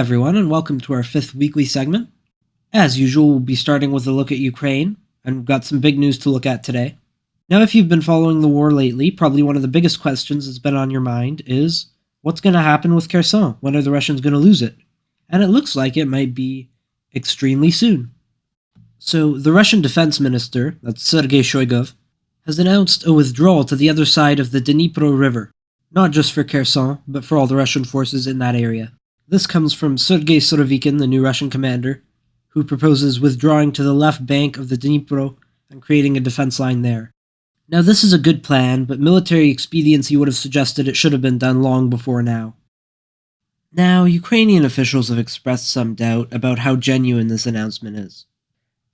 everyone, and welcome to our fifth weekly segment. As usual, we'll be starting with a look at Ukraine, and we've got some big news to look at today. Now, if you've been following the war lately, probably one of the biggest questions that's been on your mind is, what's going to happen with Kherson? When are the Russians going to lose it? And it looks like it might be extremely soon. So, the Russian defense minister, that's Sergei Shoigu, has announced a withdrawal to the other side of the Dnipro River, not just for Kherson, but for all the Russian forces in that area. This comes from Sergei Surovikin, the new Russian commander, who proposes withdrawing to the left bank of the Dnipro and creating a defense line there. Now, this is a good plan, but military expediency would have suggested it should have been done long before now. Now, Ukrainian officials have expressed some doubt about how genuine this announcement is.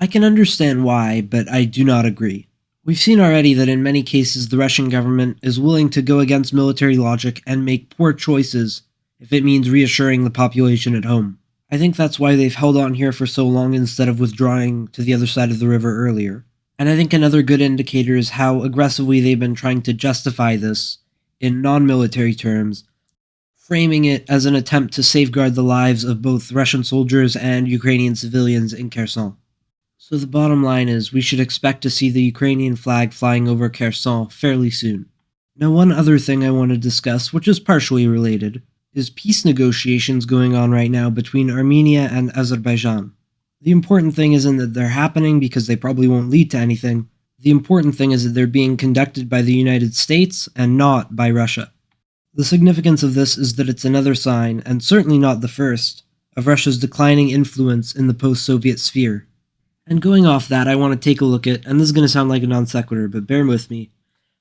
I can understand why, but I do not agree. We've seen already that in many cases the Russian government is willing to go against military logic and make poor choices if it means reassuring the population at home. I think that's why they've held on here for so long instead of withdrawing to the other side of the river earlier. And I think another good indicator is how aggressively they've been trying to justify this in non-military terms, framing it as an attempt to safeguard the lives of both Russian soldiers and Ukrainian civilians in Kherson. So the bottom line is we should expect to see the Ukrainian flag flying over Kherson fairly soon. Now, one other thing I want to discuss, which is partially related, is peace negotiations going on right now between Armenia and Azerbaijan. The important thing isn't that they're happening because they probably won't lead to anything. The important thing is that they're being conducted by the United States and not by Russia. The significance of this is that it's another sign, and certainly not the first, of Russia's declining influence in the post-Soviet sphere. And going off that, I want to take a look at, and this is going to sound like a non sequitur, but bear with me,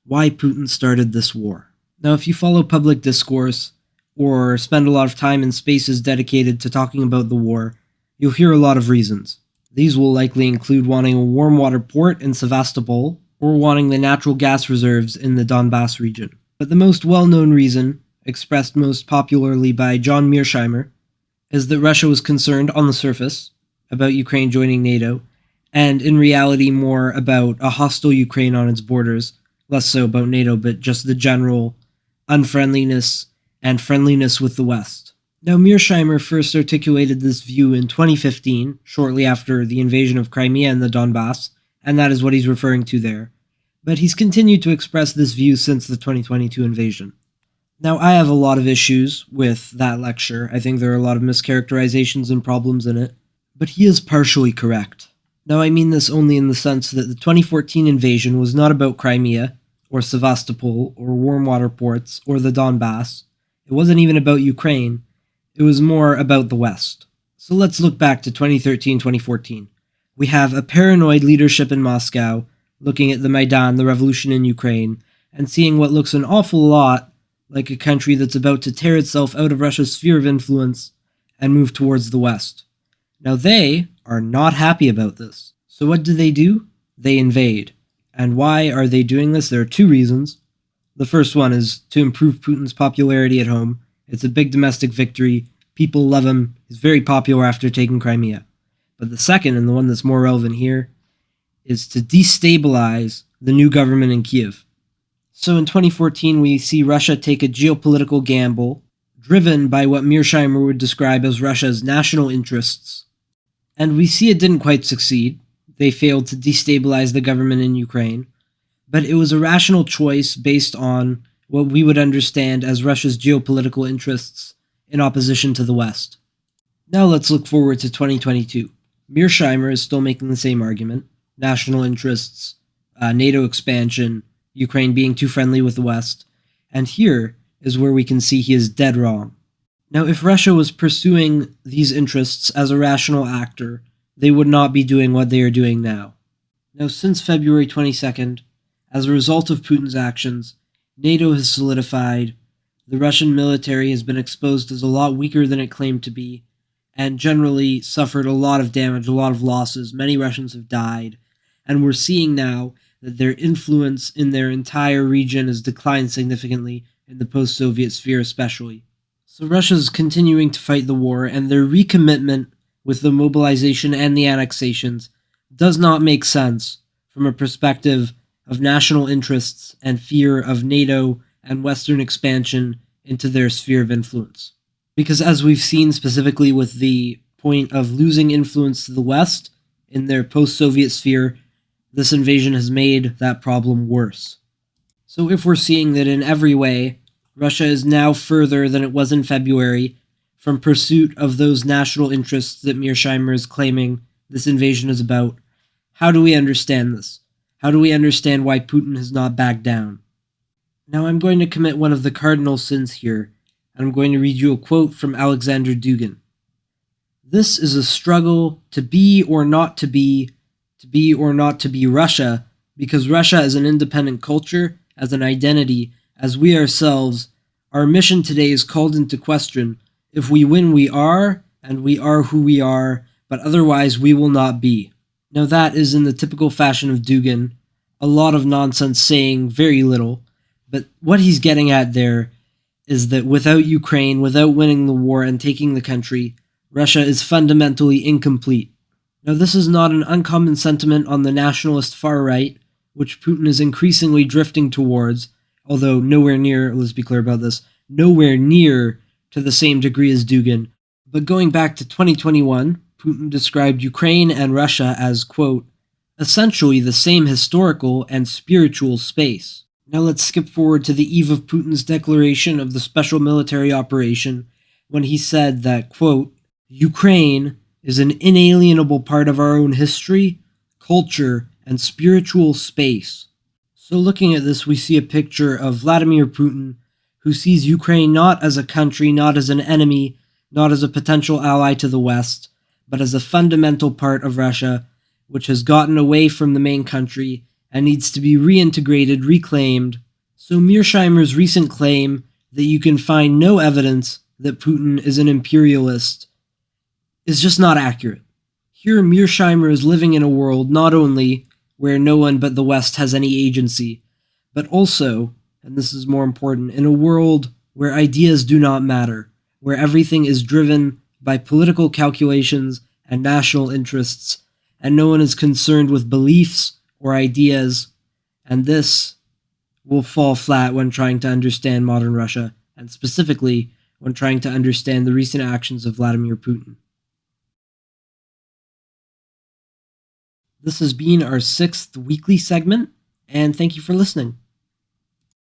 why Putin started this war. Now, if you follow public discourse, or spend a lot of time in spaces dedicated to talking about the war, you'll hear a lot of reasons. These will likely include wanting a warm water port in Sevastopol, or wanting the natural gas reserves in the Donbass region. But the most well-known reason, expressed most popularly by John Mearsheimer, is that Russia was concerned on the surface about Ukraine joining NATO, and in reality more about a hostile Ukraine on its borders, less so about NATO, but just the general unfriendliness and friendliness with the West. Now, Mearsheimer first articulated this view in 2015, shortly after the invasion of Crimea and the Donbass, and that is what he's referring to there. But he's continued to express this view since the 2022 invasion. Now, I have a lot of issues with that lecture. I think there are a lot of mischaracterizations and problems in it, but he is partially correct. Now, I mean this only in the sense that the 2014 invasion was not about Crimea, or Sevastopol, or warm water ports, or the Donbass. It wasn't even about Ukraine, it was more about the West. So let's look back to 2013-2014. We have a paranoid leadership in Moscow looking at the Maidan, the revolution in Ukraine, and seeing what looks an awful lot like a country that's about to tear itself out of Russia's sphere of influence and move towards the West. Now they are not happy about this. So what do? They invade. And why are they doing this? There are two reasons. The first one is to improve Putin's popularity at home. It's a big domestic victory. People love him. He's very popular after taking Crimea. But the second, and the one that's more relevant here, is to destabilize the new government in Kiev. So in 2014, we see Russia take a geopolitical gamble driven by what Mearsheimer would describe as Russia's national interests. And we see it didn't quite succeed. They failed to destabilize the government in Ukraine. But it was a rational choice based on what we would understand as Russia's geopolitical interests in opposition to the West. Now let's look forward to 2022. Mearsheimer is still making the same argument. National interests, NATO expansion, Ukraine being too friendly with the West. And here is where we can see he is dead wrong. Now, if Russia was pursuing these interests as a rational actor, they would not be doing what they are doing now. Now, since February 22nd, as a result of Putin's actions, NATO has solidified, the Russian military has been exposed as a lot weaker than it claimed to be, and generally suffered a lot of damage, a lot of losses. Many Russians have died, and we're seeing now that their influence in their entire region has declined significantly, in the post-Soviet sphere especially. So Russia's continuing to fight the war, and their recommitment with the mobilization and the annexations does not make sense from a perspective of national interests and fear of NATO and Western expansion into their sphere of influence. Because as we've seen specifically with the point of losing influence to the West in their post-Soviet sphere, this invasion has made that problem worse. So if we're seeing that in every way, Russia is now further than it was in February from pursuit of those national interests that Mearsheimer is claiming this invasion is about, how do we understand this? How do we understand why Putin has not backed down? Now I'm going to commit one of the cardinal sins here, and I'm going to read you a quote from Alexander Dugin. This is a struggle to be or not to be or not to be Russia, because Russia as an independent culture, as an identity, as we ourselves, our mission today is called into question. If we win, we are, and we are who we are, but otherwise we will not be. Now that is in the typical fashion of Dugin, a lot of nonsense saying very little, but what he's getting at there is that without Ukraine, without winning the war and taking the country, Russia is fundamentally incomplete. Now, this is not an uncommon sentiment on the nationalist far right, which Putin is increasingly drifting towards, although nowhere near, let's be clear about this, nowhere near to the same degree as Dugin. But going back to 2021, Putin described Ukraine and Russia as, quote, essentially the same historical and spiritual space. Now let's skip forward to the eve of Putin's declaration of the special military operation, when he said that, quote, Ukraine is an inalienable part of our own history, culture, and spiritual space. So looking at this, we see a picture of Vladimir Putin, who sees Ukraine not as a country, not as an enemy, not as a potential ally to the West, but as a fundamental part of Russia, which has gotten away from the main country and needs to be reintegrated, reclaimed. So Mearsheimer's recent claim that you can find no evidence that Putin is an imperialist is just not accurate. Here, Mearsheimer is living in a world not only where no one but the West has any agency, but also, and this is more important, in a world where ideas do not matter, where everything is driven by political calculations and national interests, and no one is concerned with beliefs or ideas, and this will fall flat when trying to understand modern Russia, and specifically when trying to understand the recent actions of Vladimir Putin. This has been our 6th weekly segment, and thank you for listening.